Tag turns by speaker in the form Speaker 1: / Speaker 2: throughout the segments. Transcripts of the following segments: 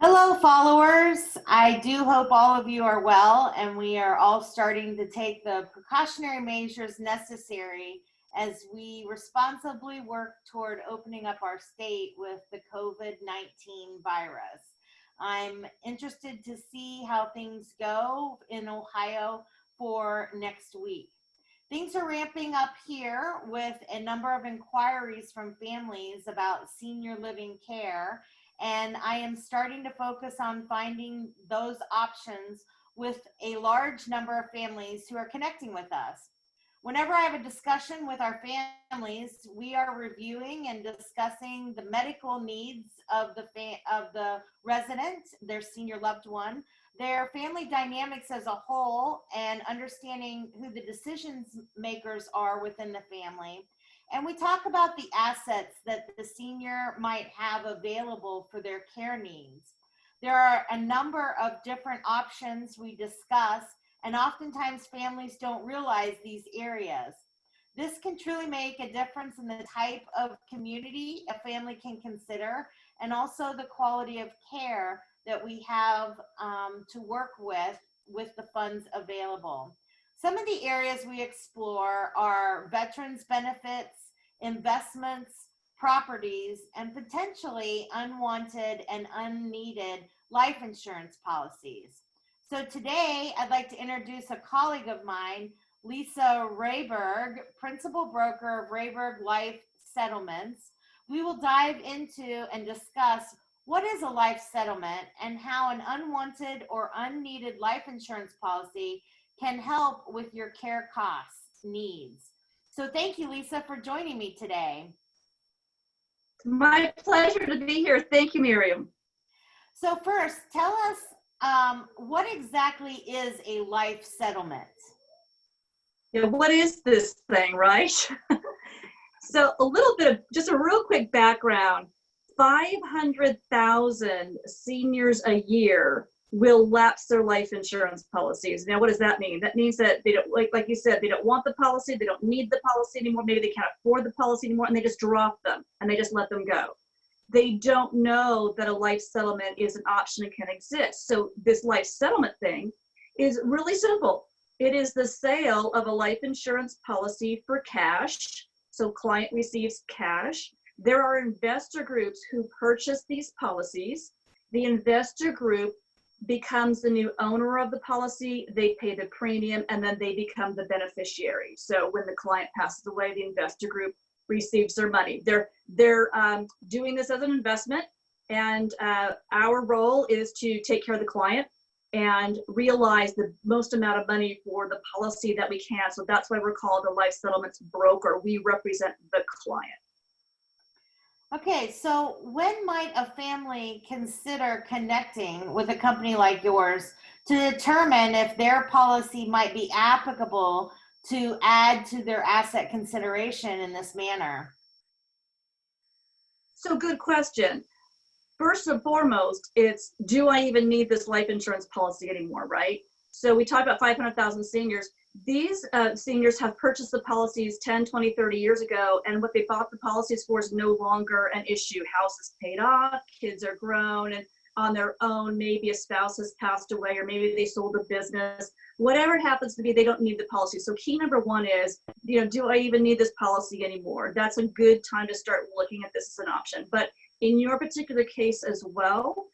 Speaker 1: Hello, followers. I do hope all of you are well, and we are all starting to take the precautionary measures necessary as we responsibly work toward opening up our state with the COVID-19 virus. I'm interested to see how things go in Ohio for next week. Things are ramping up here with a number of inquiries from families about senior living care, and I am starting to focus on finding those options with a large number of families who are connecting with us. Whenever I have a discussion with our families, we are reviewing and discussing the medical needs of the resident, their senior loved one, their family dynamics as a whole, and understanding who the decisions makers are within the family. And we talk about the assets that the senior might have available for their care needs. There are a number of different options we discuss, and oftentimes families don't realize these areas. This can truly make a difference in the type of community a family can consider, and also the quality of care that we have to work with the funds available. Some of the areas we explore are veterans benefits, investments, properties, and potentially unwanted and unneeded life insurance policies. So today, I'd like to introduce a colleague of mine, Lisa Rehberg, principal broker of Rehberg Life Settlements. We will dive into and discuss what is a life settlement and how an unwanted or unneeded life insurance policy can help with your care costs needs. So thank you, Lisa, for joining me today.
Speaker 2: My pleasure to be here. Thank you, Miriam.
Speaker 1: So first, tell us what exactly is a life settlement?
Speaker 2: Yeah, what is this thing, right? So a little bit of just a real quick background. 500,000 seniors a year will lapse their life insurance policies. Now, what does that mean? That means that they don't, like you said, they don't want the policy, they don't need the policy anymore, maybe they can't afford the policy anymore, and they just drop them and they just let them go. They don't know that a life settlement is an option and can exist. So this life settlement thing is really simple. It is the sale of a life insurance policy for cash. So client receives cash. There are investor groups who purchase these policies. The investor group becomes the new owner of the policy. They pay the premium and then they become the beneficiary. So when the client passes away, the investor group receives their money. They're doing this as an investment, and our role is to take care of the client and realize the most amount of money for the policy that we can. So that's why we're called a life settlements broker. We represent the client.
Speaker 1: Okay, so when might a family consider connecting with a company like yours to determine if their policy might be applicable to add to their asset consideration in this manner?
Speaker 2: So good question. First and foremost, it's, do I even need this life insurance policy anymore, right? So we talk about 500,000 seniors. These seniors have purchased the policies 10, 20, 30 years ago, and what they bought the policies for is no longer an issue. House is paid off, kids are grown and on their own, maybe a spouse has passed away, or maybe they sold a business. Whatever it happens to be, they don't need the policy. So key number one is, do I even need this policy anymore? That's a good time to start looking at this as an option. But in your particular case as well,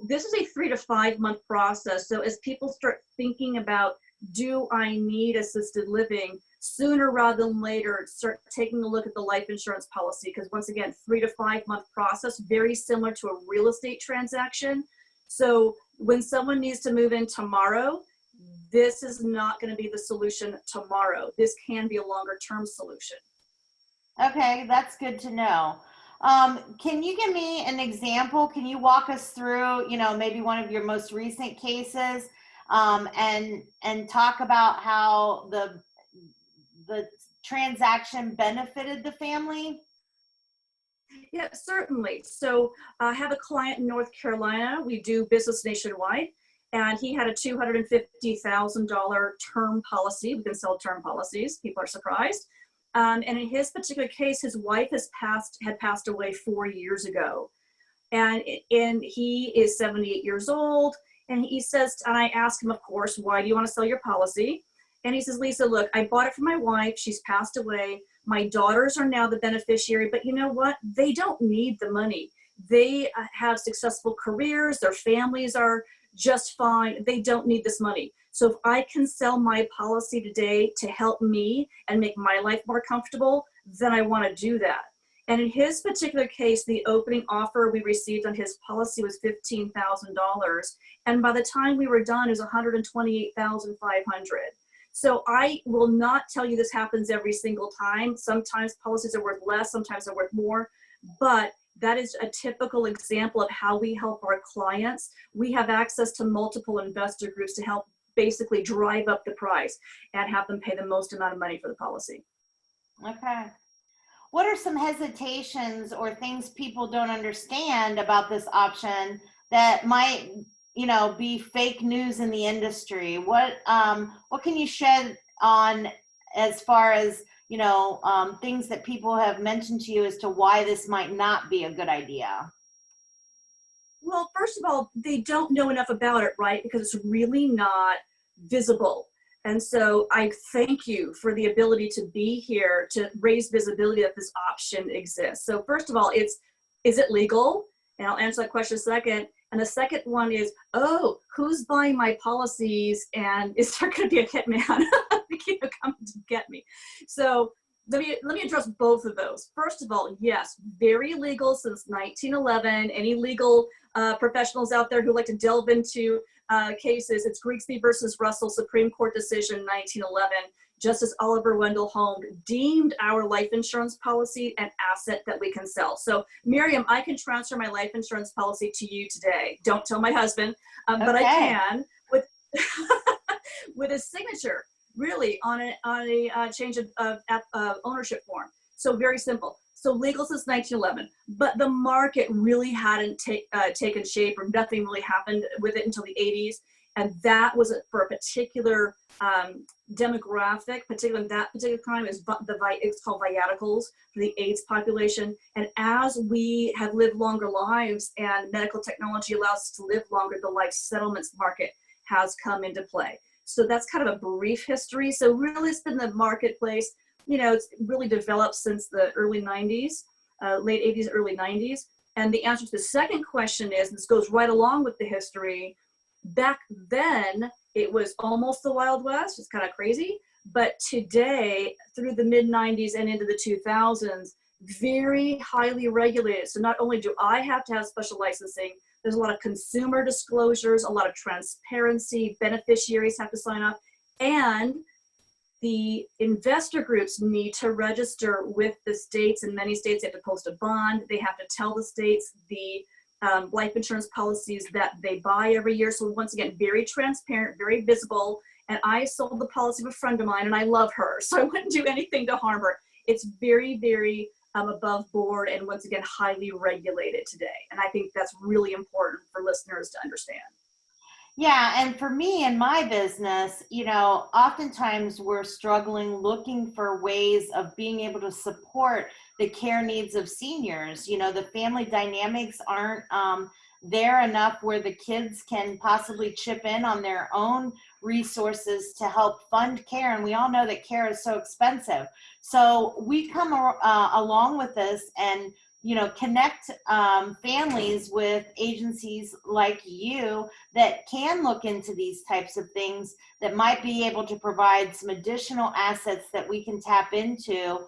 Speaker 2: this is a 3 to 5 month process. So as people start thinking about, do I need assisted living, sooner rather than later, start taking a look at the life insurance policy. Because once again, 3 to 5 month process, very similar to a real estate transaction. So when someone needs to move in tomorrow, this is not going to be the solution tomorrow. This can be a longer term solution.
Speaker 1: Okay, that's good to know. Can you give me an example? Can you walk us through, maybe one of your most recent cases, and talk about how the transaction benefited the family?
Speaker 2: Yeah, certainly. So I have a client in North Carolina. We do business nationwide, and he had a $250,000 term policy. We can sell term policies. People are surprised. And in his particular case, his wife had passed away 4 years ago. And he is 78 years old. And he says, and I ask him, of course, why do you want to sell your policy? And he says, Lisa, look, I bought it for my wife. She's passed away. My daughters are now the beneficiary, but you know what? They don't need the money. They have successful careers. Their families are just fine. They don't need this money. So if I can sell my policy today to help me and make my life more comfortable, then I want to do that. And in his particular case, the opening offer we received on his policy was $15,000. And by the time we were done, it was $128,500. So I will not tell you this happens every single time. Sometimes policies are worth less, sometimes they're worth more, but that is a typical example of how we help our clients. We have access to multiple investor groups to help basically drive up the price and have them pay the most amount of money for the policy.
Speaker 1: Okay. What are some hesitations or things people don't understand about this option that might, be fake news in the industry? What can you shed on as far as, things that people have mentioned to you as to why this might not be a good idea?
Speaker 2: Well, first of all, they don't know enough about it, right? Because it's really not visible. And so I thank you for the ability to be here to raise visibility that this option exists. So first of all, is it legal? And I'll answer that question second. And the second one is, who's buying my policies? And is there going to be a hitman coming to get me? So let me address both of those. First of all, yes, very legal since 1911. Any legal professionals out there who like to delve into cases, it's Grigsby versus Russell, Supreme Court decision, 1911. Justice Oliver Wendell Holmes deemed our life insurance policy an asset that we can sell. So Miriam, I can transfer my life insurance policy to you today. Don't tell my husband, but I can with with a signature, really, on a change of ownership form. So very simple. So legal since 1911, but the market really hadn't taken shape, or nothing really happened with it until the 80s. And that was for a particular demographic, particularly in that particular time, it's called viaticals for the AIDS population. And as we have lived longer lives and medical technology allows us to live longer, the life settlements market has come into play. So that's kind of a brief history. So really it's been the marketplace, it's really developed since the early 90s, late 80s, early 90s. And the answer to the second question is, and this goes right along with the history, back then, it was almost the Wild West. It's kind of crazy. But today, through the mid-90s and into the 2000s, very highly regulated. So not only do I have to have special licensing, there's a lot of consumer disclosures, a lot of transparency, beneficiaries have to sign up, and the investor groups need to register with the states. In many states, they have to post a bond. They have to tell the states the life insurance policies that they buy every year. So once again, very transparent, very visible. And I sold the policy of a friend of mine and I love her, so I wouldn't do anything to harm her. It's very, very above board and once again, highly regulated today. And I think that's really important for listeners to understand.
Speaker 1: Yeah, and for me and my business, oftentimes we're struggling looking for ways of being able to support the care needs of seniors. The family dynamics aren't there enough where the kids can possibly chip in on their own resources to help fund care. And we all know that care is so expensive. So we come along with this and connect families with agencies like you that can look into these types of things that might be able to provide some additional assets that we can tap into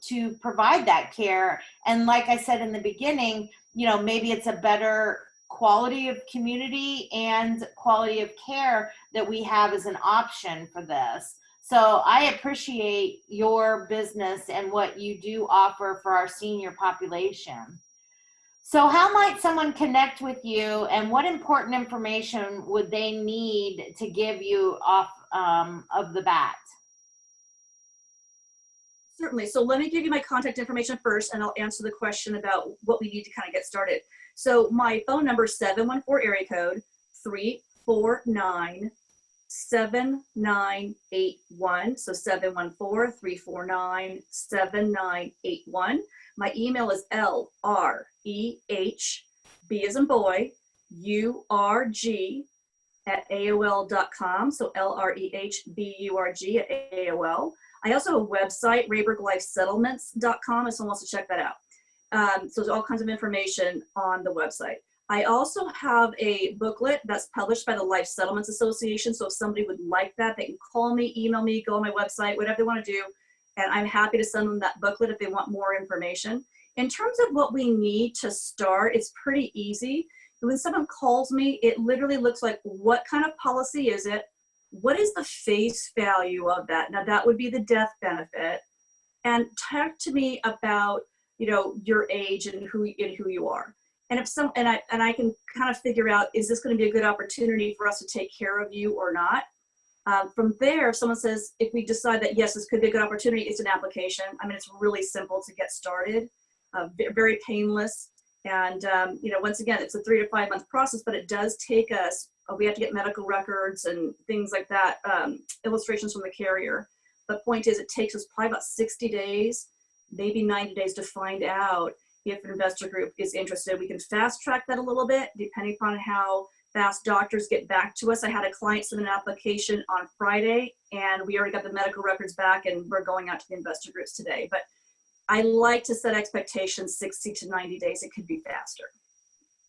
Speaker 1: to provide that care. And like I said in the beginning, maybe it's a better quality of community and quality of care that we have as an option for this. So I appreciate your business and what you do offer for our senior population. So how might someone connect with you, and what important information would they need to give you off of the bat?
Speaker 2: Certainly. So let me give you my contact information first, and I'll answer the question about what we need to kind of get started. So my phone number is 714 area code 349 7981. So 714-349-7981. My email is LREH B as in boy, URG at AOL.com. So LREHBURG at AOL. I also have a website, RehbergLifeSettlements.com, if someone wants to check that out. So there's all kinds of information on the website. I also have a booklet that's published by the Life Settlements Association. So if somebody would like that, they can call me, email me, go on my website, whatever they want to do. And I'm happy to send them that booklet if they want more information. In terms of what we need to start, it's pretty easy. When someone calls me, it literally looks like, what kind of policy is it? What is the face value of that? Now that would be the death benefit. And talk to me about, your age and who you are. And I can kind of figure out, is this going to be a good opportunity for us to take care of you or not? From there, if someone says, if we decide that, yes, this could be a good opportunity, it's an application. I mean, it's really simple to get started, very painless. And, once again, it's a 3 to 5 month process, but it does take us, we have to get medical records and things like that, illustrations from the carrier. The point is, it takes us probably about 60 days, maybe 90 days to find out if an investor group is interested. We can fast track that a little bit, depending upon how fast doctors get back to us. I had a client submit an application on Friday, and we already got the medical records back, and we're going out to the investor groups today. But I like to set expectations 60 to 90 days. It could be faster.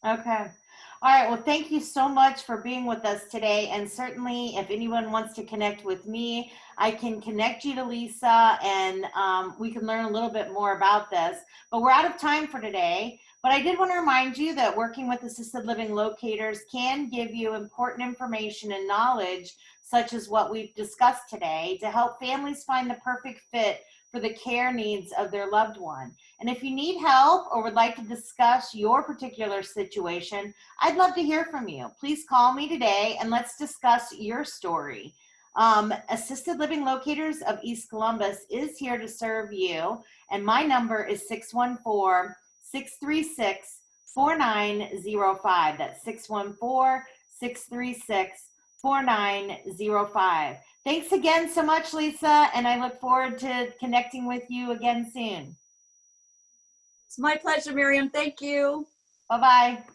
Speaker 1: Okay. All right. Well, thank you so much for being with us today. And certainly if anyone wants to connect with me, I can connect you to Lisa, and we can learn a little bit more about this. But we're out of time for today. But I did want to remind you that working with assisted living locators can give you important information and knowledge, such as what we've discussed today, to help families find the perfect fit for the care needs of their loved one. And if you need help or would like to discuss your particular situation, I'd love to hear from you. Please call me today and let's discuss your story. Assisted Living Locators of East Columbus is here to serve you, and my number is 614-636-4905. That's 614-636-4905. Thanks again so much, Lisa, and I look forward to connecting with you again soon.
Speaker 2: It's my pleasure, Miriam. Thank you.
Speaker 1: Bye-bye.